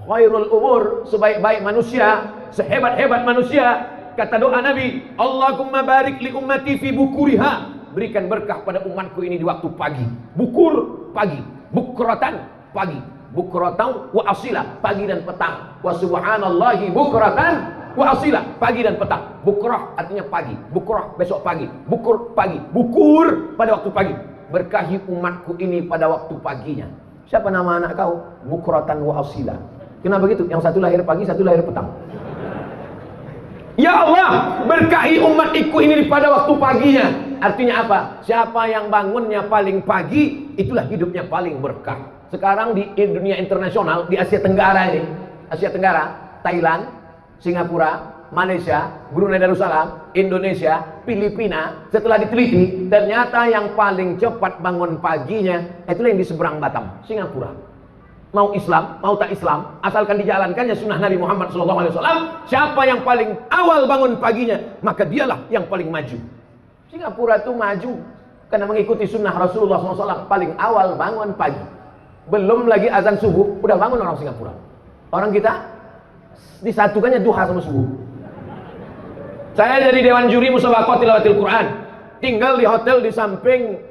khairul umur, sebaik-baik manusia, sehebat-hebat manusia. Kata doa Nabi, Allahumma barik li ummati fi bukuriha, berikan berkah pada umatku ini di waktu pagi. Bukur, pagi. Bukratan, pagi. Bukratan wa asila, pagi dan petang. Wa subhanallahi bukratan wa asila, pagi dan petang. Bukrah artinya pagi, bukrah besok pagi, bukur pagi, bukur pada waktu pagi. Berkahi umatku ini pada waktu paginya. Siapa nama anak kau? Bukratan wa asila. Kenapa begitu? Yang satu lahir pagi, satu lahir petang. Ya Allah, berkahi umatku ini pada waktu paginya. Artinya apa? Siapa yang bangunnya paling pagi, itulah hidupnya paling berkah. Sekarang di dunia internasional, di Asia Tenggara ini, Asia Tenggara, Thailand, Singapura, Malaysia, Brunei Darussalam, Indonesia, Filipina, setelah diteliti, ternyata yang paling cepat bangun paginya, itulah yang di seberang Batam, Singapura. Mau Islam, mau tak Islam, asalkan dijalankannya sunnah Nabi Muhammad SAW, siapa yang paling awal bangun paginya, maka dialah yang paling maju. Singapura itu maju karena mengikuti sunnah Rasulullah SAW, paling awal bangun pagi. Belum lagi azan subuh, udah bangun orang Singapura. Orang kita disatukannya duha sama subuh. Saya dari Dewan Juri Musabaqah Tilawatil Quran, tinggal di hotel di samping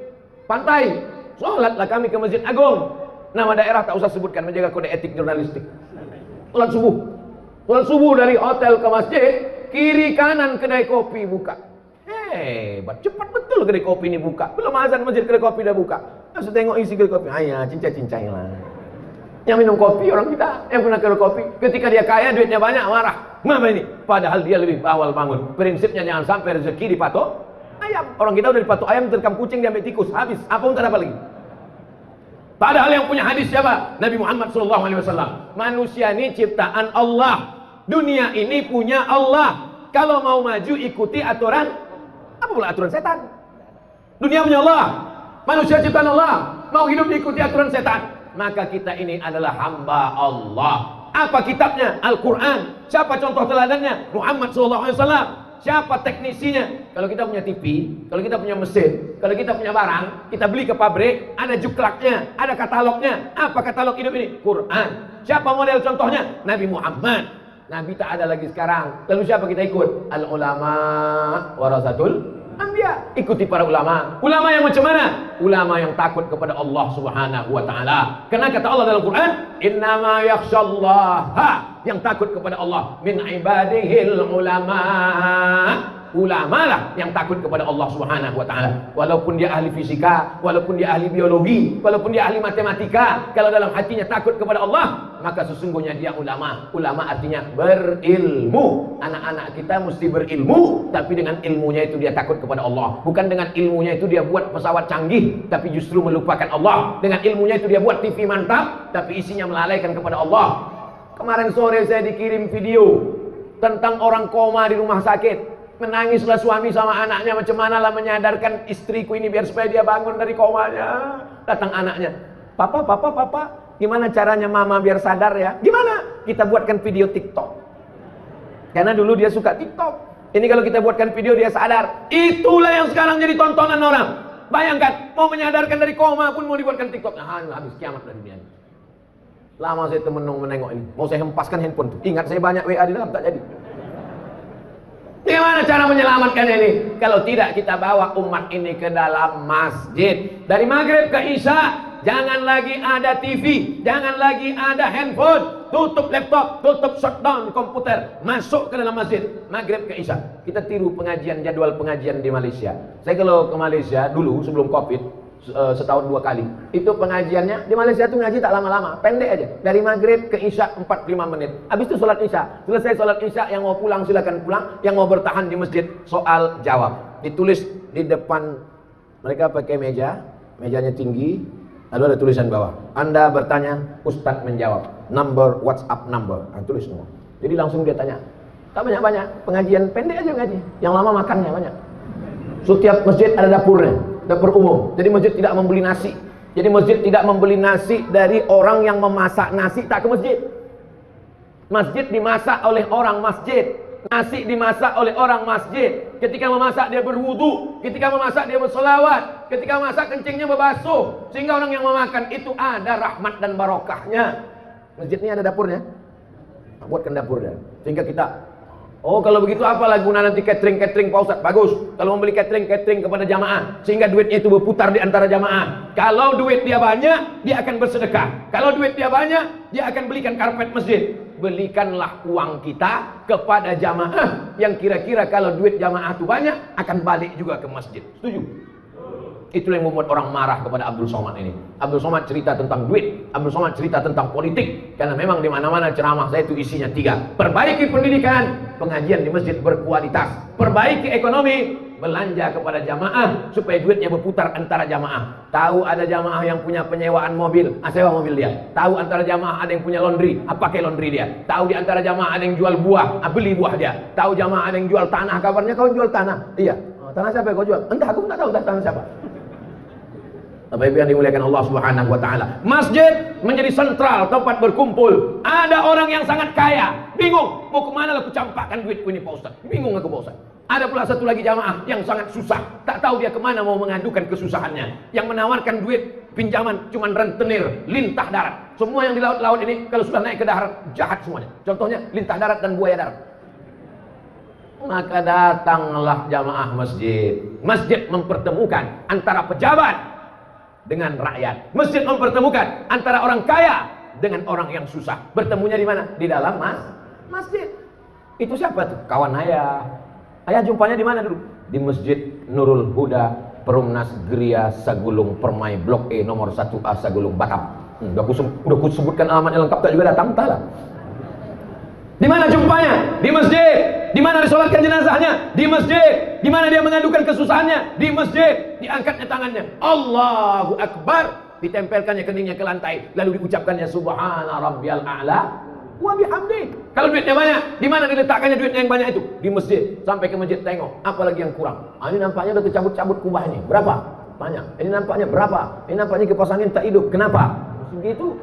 pantai. Sholatlah kami ke Masjid Agung. Nama daerah tak usah sebutkan, menjaga kode etik jurnalistik. Sholat subuh. Sholat subuh dari hotel ke masjid, kiri kanan kedai kopi buka. Hebat, cepat betul kedai kopi ini buka. Belum azan masjid kedai kopi dah buka. Langsung tengok isi kedai kopi. Ayah, cincai-cincai lah. Yang minum kopi orang kita, yang pernah kedai kopi. Ketika dia kaya, duitnya banyak, marah. Mama ini, padahal dia lebih awal bangun. Prinsipnya jangan sampai rezeki dipatok ayam. Orang kita udah dipatok ayam, terkam kucing, diambil tikus, habis. Apa pun tak ada apa lagi. Padahal yang punya hadis siapa? Nabi Muhammad SAW. Manusia ini ciptaan Allah. Dunia ini punya Allah. Kalau mau maju ikuti aturan, apa pula aturan setan? Dunia punya Allah. Manusia ciptaan Allah. Mau hidup ikuti aturan setan. Maka kita ini adalah hamba Allah. Apa kitabnya? Al-Quran. Siapa contoh teladannya? Muhammad SAW. Siapa teknisinya? Kalau kita punya TV, kalau kita punya mesin, kalau kita punya barang, kita beli ke pabrik, ada juklaknya, ada katalognya. Apa katalog hidup ini? Quran. Siapa model contohnya? Nabi Muhammad. Nabi tak ada lagi sekarang. Lalu siapa kita ikut? Al-ulama warasatul anbiya. Ikuti para ulama. Ulama yang macam mana? Ulama yang takut kepada Allah Subhanahu wa taala. Karena kata Allah dalam Quran, "Innama yakhsyallaha", yang takut kepada Allah, min ibadihil ulama. Ulama lah yang takut kepada Allah Subhanahu wa taala. Walaupun dia ahli fisika, walaupun dia ahli biologi, walaupun dia ahli matematika, kalau dalam hatinya takut kepada Allah, maka sesungguhnya dia ulama. Ulama artinya berilmu. Anak-anak kita mesti berilmu, tapi dengan ilmunya itu dia takut kepada Allah. Bukan dengan ilmunya itu dia buat pesawat canggih, tapi justru melupakan Allah. Dengan ilmunya itu dia buat TV mantap, tapi isinya melalaikan kepada Allah. Kemarin sore saya dikirim video tentang orang koma di rumah sakit. Menangislah suami sama anaknya, macam mana lah menyadarkan istriku ini biar supaya dia bangun dari komanya. Datang anaknya, papa, gimana caranya mama biar sadar ya? Gimana? Kita buatkan video TikTok. Karena dulu dia suka TikTok. Ini kalau kita buatkan video dia sadar. Itulah yang sekarang jadi tontonan orang. Bayangkan, mau menyadarkan dari koma pun mau dibuatkan TikTok. Nah, habis kiamat dari dunia. Lama saya menengok ini. Mau saya hempaskan handphone tuh. Ingat saya banyak WA di dalam, tak jadi. Bagaimana cara menyelamatkan ini? Kalau tidak kita bawa umat ini ke dalam masjid. Dari maghrib ke isya, jangan lagi ada TV, jangan lagi ada handphone. Tutup laptop, tutup shutdown komputer, masuk ke dalam masjid. Maghrib ke isya. Kita tiru pengajian, jadwal pengajian di Malaysia. Saya kalau ke Malaysia dulu sebelum Covid, setahun 2 kali. Itu pengajiannya di Malaysia tuh ngaji tak lama-lama, pendek aja. Dari maghrib ke isya 45 menit. Habis itu sholat isya. Selesai sholat isya, yang mau pulang silakan pulang, yang mau bertahan di masjid soal jawab. Ditulis di depan mereka pakai meja, mejanya tinggi, lalu ada tulisan bawah. Anda bertanya, Ustadz menjawab. Number, WhatsApp number. Nah, tulis semua. Jadi langsung dia tanya. Tak banyak-banyak, pengajian pendek aja ngaji. Yang lama makannya banyak. Setiap masjid ada dapurnya. Dapur umum. Jadi masjid tidak membeli nasi. Jadi masjid tidak membeli nasi dari orang yang memasak nasi tak ke masjid. Masjid dimasak oleh orang masjid. Nasi dimasak oleh orang masjid. Ketika memasak dia berwudu, ketika memasak dia bersolawat, ketika memasak kencingnya berbasuh, sehingga orang yang memakan itu ada rahmat dan barokahnya. Masjid ini ada dapurnya. buatkan dapur dia. Sehingga kita, oh kalau begitu apalah guna nanti catering Pak Ustaz? Bagus, kalau membeli catering kepada jamaah, sehingga duitnya itu berputar di antara jamaah. Kalau duit dia banyak, dia akan bersedekah. Kalau duit dia banyak, dia akan belikan karpet masjid. Belikanlah uang kita kepada jamaah yang kira-kira kalau duit jamaah itu banyak, akan balik juga ke masjid. Setuju? Itulah yang membuat orang marah kepada Abdul Somad ini. Abdul Somad cerita tentang duit, Abdul Somad cerita tentang politik, karena memang di mana-mana ceramah saya itu isinya 3. Perbaiki pendidikan, pengajian di masjid berkualitas. Perbaiki ekonomi, belanja kepada jamaah supaya duitnya berputar antara jamaah. Tahu ada jamaah yang punya penyewaan mobil, sewa mobil dia. Tahu antara jamaah ada yang punya laundry, pakai laundry dia. Tahu di antara jamaah ada yang jual buah, beli buah dia. Tahu jamaah ada yang jual tanah, kabarnya kau jual tanah. Iya. Tanah siapa yang kau jual? Entah, aku tak tahu tanah siapa. Bapak Ibu yang dimuliakan Allah Subhanahu wa taala. Masjid menjadi sentral tempat berkumpul. Ada orang yang sangat kaya, bingung mau kemana aku campakkan duitku ini Pak Ustaz. Bingung aku Pak Ustaz. Ada pula satu lagi jamaah yang sangat susah, tak tahu dia kemana mau mengadukan kesusahannya. Yang menawarkan duit pinjaman cuman rentenir, lintah darat. Semua yang di laut-laut ini kalau sudah naik ke darat jahat semuanya. Contohnya lintah darat dan buaya darat. Maka datanglah jamaah masjid. Masjid mempertemukan antara pejabat dengan rakyat. Masjid mempertemukan antara orang kaya dengan orang yang susah. Bertemunya di mana? Di dalam masjid. Itu siapa tuh? Kawan ayah. Ayah jumpanya di mana dulu? Di Masjid Nurul Huda, Perumnas Geria Sagulung Permai Blok E nomor 1A Sagulung Batam. Udah aku sebutkan alamatnya lengkap, tak juga datang, tak lah. Di mana jumpanya? Di masjid. Di mana disolatkan jenazahnya? Di masjid. Di mana dia mengadukan kesusahannya? Di masjid. Diangkatnya tangannya, Allahu Akbar, ditempelkannya keningnya ke lantai, lalu diucapkannya Subhana Rabbiyal A'la wa bihamdi. Kalau duitnya banyak, di mana diletakkannya duitnya yang banyak itu? Di masjid. Sampai ke masjid tengok, apalagi yang kurang. Ini nampaknya udah kecabut-cabut kubah ini. Berapa? Banyak. Ini nampaknya berapa? Ini nampaknya kipas angin tak hidup. Kenapa? Begitu.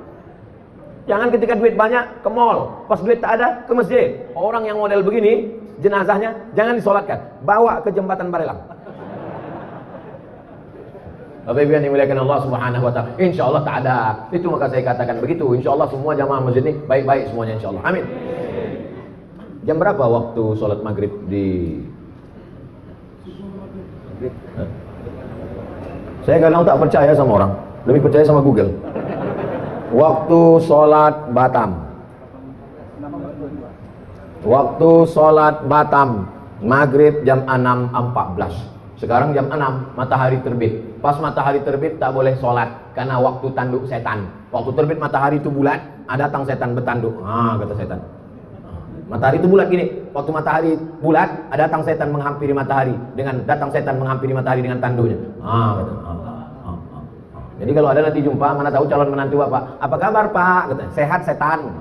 Jangan ketika duit banyak ke mall, pas duit tak ada ke masjid. Orang yang model begini, jenazahnya jangan disolatkan, bawa ke jembatan Barelang. Bapak Ibu yang dimuliakan Allah Subhanahu wa taala. Insyaallah tak ada. Itu maka saya katakan begitu. Insyaallah semua jamaah masjid ini baik-baik semuanya insyaallah. Amin. Jam berapa waktu sholat maghrib di Saya kadang tak percaya sama orang, lebih percaya sama Google. Waktu sholat Batam. Waktu sholat Batam maghrib jam 6.14. Sekarang jam 6 matahari terbit. Pas matahari terbit tak boleh sholat karena waktu tanduk setan. Waktu terbit matahari itu bulat, datang setan bertanduk. Kata setan. Matahari itu bulat gini. Waktu matahari bulat, datang setan menghampiri matahari dengan tanduknya. Jadi kalau ada nanti jumpa, mana tahu calon menantu Bapak, apa kabar Pak? Kata, sehat setan.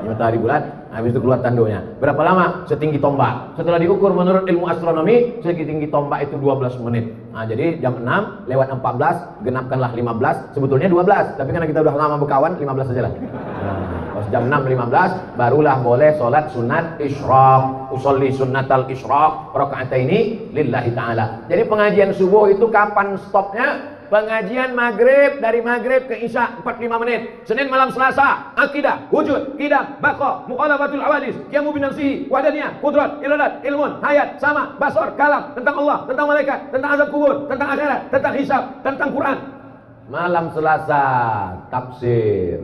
Matahari bulat, habis itu keluar tanduknya. Berapa lama? Setinggi tombak. Setelah diukur menurut ilmu astronomi, setinggi tombak itu 12 menit. Jadi jam 6 lewat 14, genapkanlah 15. Sebetulnya 12, tapi karena kita udah lama berkawan, 15 saja lah. Pas jam 6.15 barulah boleh sholat sunat isyraq. Usolli sunnatal isyraq raka'ataini lillahi ta'ala. Jadi pengajian subuh itu kapan stopnya? Pengajian maghrib, dari maghrib ke isya 45 menit. Senin malam Selasa, akidah, wujud, qidam, baqa, mukhalafatul awadis, qiyamu binafsihi, wadaniyah, qudrat, iradat, ilmun, hayat, sama, basar, kalam, tentang Allah, tentang malaikat, tentang azab kubur, tentang akhirat, tentang hisab, tentang Quran. Malam Selasa, tafsir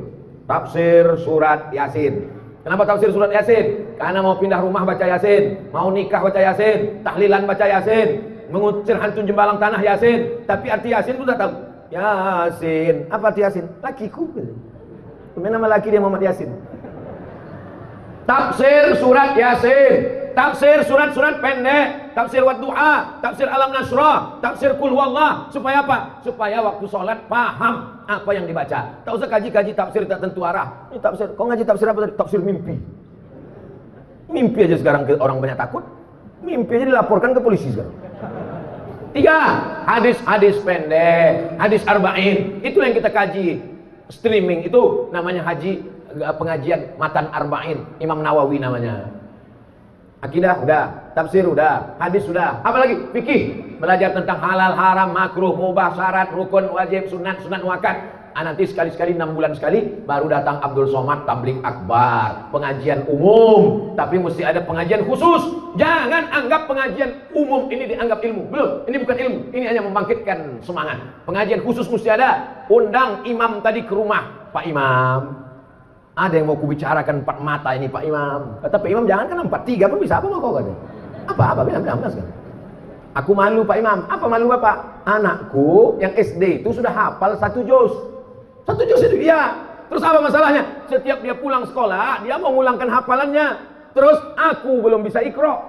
surat Yasin. Kenapa tafsir surat Yasin? Karena mau pindah rumah baca Yasin, mau nikah baca Yasin, tahlilan baca Yasin, mengusir hantu jembalang tanah Yasin. Tapi arti Yasin itu sudah tahu. Yasin, apa arti Yasin? Lakiku. Kemudian nama laki dia Muhammad Yasin. Tafsir surat Yasin, tafsir surat-surat pendek, tafsir Wadduha, tafsir Alam Nasrah, tafsir Qul Huwallah. Supaya apa? Supaya waktu sholat paham apa yang dibaca. Tak usah kaji-kaji tafsir tak tentu arah. Ini tafsir, kau ngaji tafsir apa tadi? Tafsir mimpi. Mimpi aja sekarang orang banyak takut. Mimpi aja dilaporkan ke polisi sekarang. 3. Hadis-hadis pendek, hadis arba'in. Itu yang kita kaji. Streaming itu namanya pengajian matan arba'in. Imam Nawawi namanya. Akidah udah, tafsir udah, hadis sudah. Apalagi fikih, belajar tentang halal, haram, makruh, mubah, syarat, rukun, wajib, sunat, sunat muakkad. Nanti sekali-sekali 6 bulan sekali baru datang Abdul Somad tabligh akbar, pengajian umum, tapi mesti ada pengajian khusus. Jangan anggap pengajian umum ini dianggap ilmu. Belum, ini bukan ilmu, ini hanya membangkitkan semangat. Pengajian khusus mesti ada. Undang imam tadi ke rumah. Pak Imam, ada yang mau kubicarakan 4 mata ini Pak Imam. Kata Pak Imam, jangan kan 4, 3 pun bisa. Apa mau kau kata? Apa bilang mas kan? Aku malu Pak Imam. Apa malu Bapak? Anakku yang SD itu sudah hafal 1 juz. 1 juz itu dia. Terus apa masalahnya? Setiap dia pulang sekolah, dia mau ngulangkan hafalannya. Terus aku belum bisa Iqra.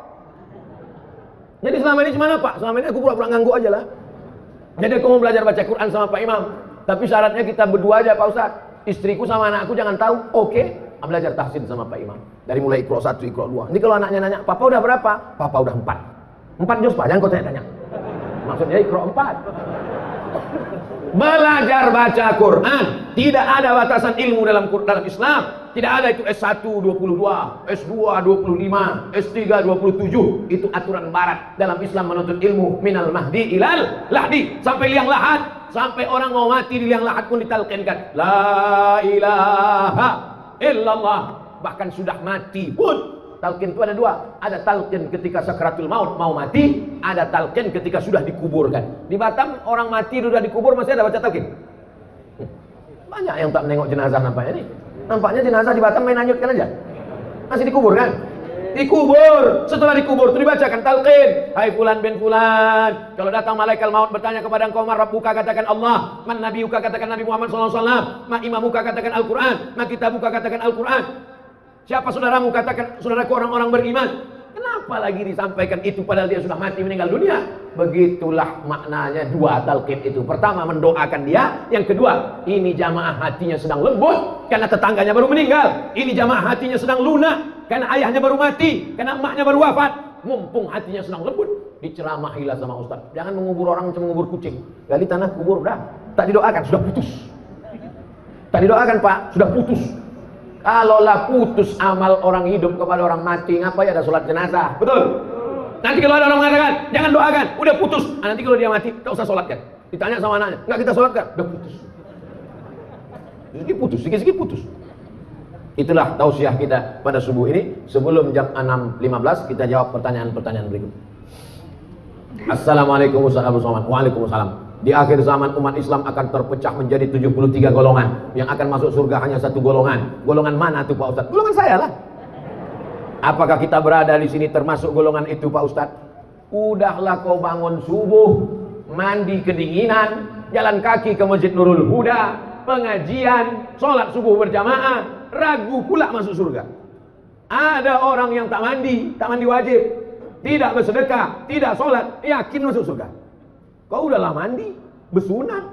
Jadi selama ini gimana Pak? Selama ini aku pura-pura nganggu aja lah. Jadi aku mau belajar baca Quran sama Pak Imam. Tapi syaratnya kita berdua aja Pak Ustadz. Istriku sama anakku jangan tahu. Oke, belajar tahsin sama Pak Imam. Dari mulai Iqra 1, Iqra 2. Ini kalau anaknya nanya, Papa udah berapa? Papa udah 4. 4 juz Pak, jangan kau tanya-tanya. Maksudnya Iqra 4. Belajar baca Quran. Tidak ada batasan ilmu dalam Islam. Tidak ada itu S1 22, S2 25, S3 27. Itu aturan barat. Dalam Islam menuntut ilmu minal mahdi ilal lahdi. Sampai liang lahat. Sampai orang mau mati di liang lahat pun ditalqinkan la ilaha illallah. Bahkan sudah mati pun talqin itu ada 2. Ada talqin ketika sakratul maut mau mati, ada talqin ketika sudah dikuburkan. Di Batam orang mati sudah dikubur masih ada baca talqin. Banyak yang tak menengok jenazah nampaknya nih. Nampaknya jenazah di Batam main hanyutkan aja. Masih dikubur kan? Dikubur. Setelah dikubur itu dibacakan talqin. Hai fulan bin fulan, kalau datang malaikat maut bertanya kepada engkau, man rabbuka, katakan Allah. Man nabiyuka, katakan Nabi Muhammad SAW. Ma imamuka, katakan Al-Quran. Ma kitabuka, katakan Al-Quran. Siapa saudaramu, katakan saudaraku orang-orang beriman. Kenapa lagi disampaikan itu padahal dia sudah mati meninggal dunia? Begitulah maknanya 2 talqin itu. Pertama mendoakan dia, yang kedua ini jamaah hatinya sedang lembut karena tetangganya baru meninggal. Ini jamaah hatinya sedang lunak karena ayahnya baru mati, karena emaknya baru wafat. Mumpung hatinya sedang lembut, diceramahilah sama Ustaz. Jangan mengubur orang macam mengubur kucing. Gali tanah kubur dah. Tak didoakan sudah putus. Tak didoakan Pak, sudah putus. Kalaulah putus amal orang hidup kepada orang mati, ngapain ada sholat jenazah? Betul? Nanti kalau ada orang mengatakan, jangan doakan, udah putus. Nanti kalau dia mati, tak usah sholatkan. Ditanya sama anaknya, enggak kita sholatkan, udah putus. Sedikit putus, sedikit putus. Itulah tausiah kita pada subuh ini. Sebelum jam 6.15 kita jawab pertanyaan-pertanyaan berikut. Assalamualaikum warahmatullahi wabarakatuh. Waalaikumsalam. Di akhir zaman umat Islam akan terpecah menjadi 73 golongan. Yang akan masuk surga hanya 1 golongan. Golongan mana tuh Pak Ustadz? Golongan saya lah. Apakah kita berada di sini termasuk golongan itu Pak Ustadz? Udahlah kau bangun subuh, mandi kedinginan, jalan kaki ke Masjid Nurul Huda, pengajian, sholat subuh berjamaah, ragu pula masuk surga. Ada orang yang tak mandi wajib, tidak bersedekah, tidak sholat, yakin masuk surga. Kau udahlah mandi, bersunat,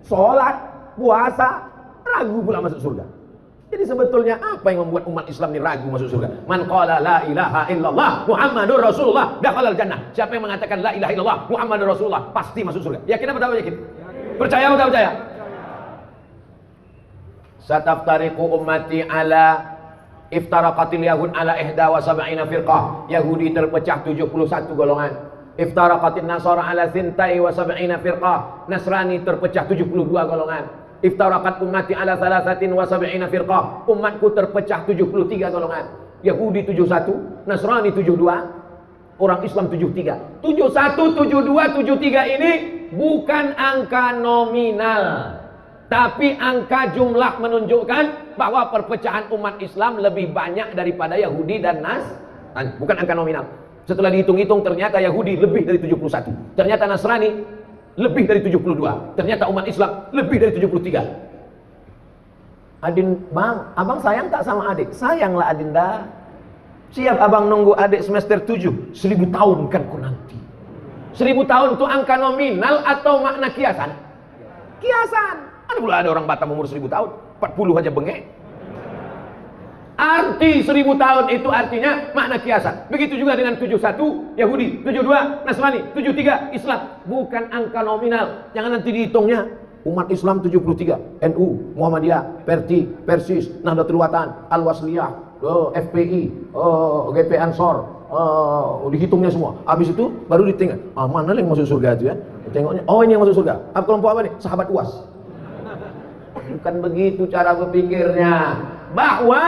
sholat, puasa, ragu pula masuk surga. Jadi sebetulnya apa yang membuat umat Islam ini ragu masuk surga? Man qala la ilaha illallah Muhammadur Rasulullah dakhalal jannah. Siapa yang mengatakan la ilaha illallah Muhammadur Rasulullah pasti masuk surga. Yakin apa tak yakin? Percaya atau tak percaya? Sataftariqu ummati ala iftaraqatil yahud ala 71 firqah. Yahudi terpecah 71 golongan. Iftaraqatin nasara ala 72 firqah. Nasrani terpecah 72 golongan. Iftaraqat ummati ala 73 firqah. Umatku terpecah 73 golongan. Yahudi 71, Nasrani 72, orang Islam 73. 71, 72, 73 ini bukan angka nominal, tapi angka jumlah menunjukkan bahwa perpecahan umat Islam lebih banyak daripada Yahudi dan Nasrani. Bukan angka nominal. Setelah dihitung-hitung ternyata Yahudi lebih dari 71. Ternyata Nasrani lebih dari 72. Ternyata umat Islam lebih dari 73. Adin, bang, abang sayang tak sama adik? Sayanglah Adinda. Siap abang nunggu adik semester 7. 1000 tahun kan ku nanti. 1000 tahun itu angka nominal atau makna kiasan? Kiasan. Ada pula ada orang Batam umur 1000 tahun. 40 aja bengek. Arti 1000 tahun itu artinya makna kiasan. Begitu juga dengan 71 Yahudi, 72 Nasrani, 73 Islam. Bukan angka nominal. Jangan nanti dihitungnya. Umat Islam 73, NU, Muhammadiyah, Persis, Nahdlatul Watan, Al-Wasliyah, FPI, GP Ansor, dihitungnya semua. Habis itu baru ditinggal. Mana yang masuk surga itu ya? Tengoknya, oh ini yang masuk surga. Apa kelompok apa nih? Sahabat UAS. Bukan begitu cara berpikirnya. Bahwa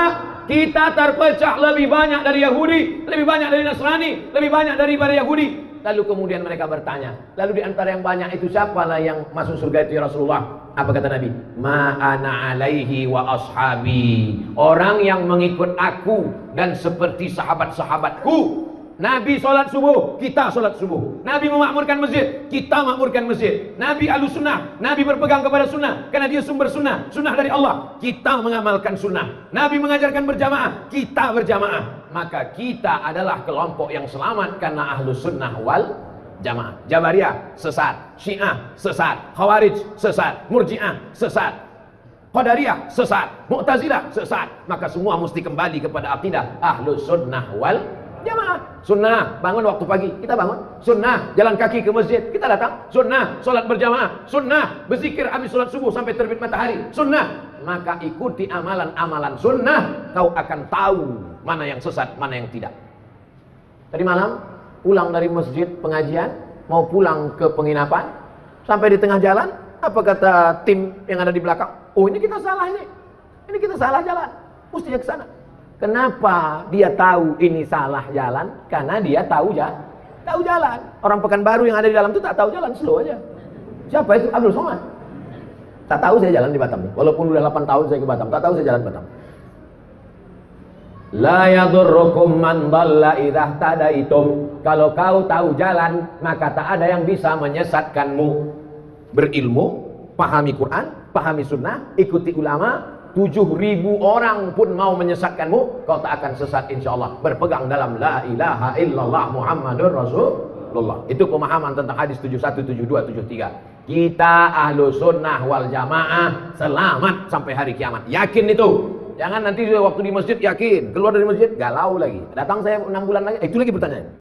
kita terpecah lebih banyak dari Yahudi, lebih banyak dari Nasrani, lebih banyak daripada Yahudi. Lalu kemudian mereka bertanya, lalu di antara yang banyak itu siapalah yang masuk surga itu ya Rasulullah? Apa kata Nabi? Ma ana alaihi wa ashabi. Orang yang mengikut aku dan seperti sahabat-sahabatku. Nabi sholat subuh, kita sholat subuh. Nabi memakmurkan masjid, kita makmurkan masjid. Nabi ahlus sunnah, Nabi berpegang kepada sunnah karena dia sumber sunnah, sunnah dari Allah. Kita mengamalkan sunnah. Nabi mengajarkan berjamaah, kita berjamaah. Maka kita adalah kelompok yang selamat karena ahlus sunnah wal jamaah. Jabariyah sesat, Syiah sesat, Khawarij sesat, Murji'ah sesat, Qadariyah sesat, Mu'tazilah sesat. Maka semua mesti kembali kepada akidah ahlus sunnah wal jamaah. Sunnah bangun waktu pagi, kita bangun. Sunnah jalan kaki ke masjid, kita datang. Sunnah sholat berjamaah. Sunnah berzikir habis sholat subuh sampai terbit matahari. Sunnah. Maka ikuti amalan-amalan sunnah, kau akan tahu mana yang sesat, mana yang tidak. Tadi malam pulang dari masjid pengajian, mau pulang ke penginapan, sampai di tengah jalan, apa kata tim yang ada di belakang? Oh, ini kita salah ini kita salah jalan, mestinya ke sana. Kenapa dia tahu ini salah jalan? Karena dia tahu jalan. Orang Pekanbaru yang ada di dalam itu tak tahu jalan, slow aja. Siapa itu? Abdul Somad. Tak tahu saya jalan di Batam nih. Walaupun udah 8 tahun saya ke Batam, tak tahu saya jalan Batam. La yadurrukum man dhalla idza tadaitum. Kalau kau tahu jalan, maka tak ada yang bisa menyesatkanmu. Berilmu, pahami Quran, pahami sunnah, ikuti ulama. 7.000 orang pun mau menyesatkanmu, kau tak akan sesat insyaallah. Berpegang dalam la ilaha illallah Muhammadur Rasulullah. Itu pemahaman tentang hadis 71, 72, 73. Kita ahlu sunnah wal jamaah selamat sampai hari kiamat. Yakin itu. Jangan nanti waktu di masjid yakin, keluar dari masjid galau lagi. Datang saya 6 bulan lagi, itu lagi pertanyaan.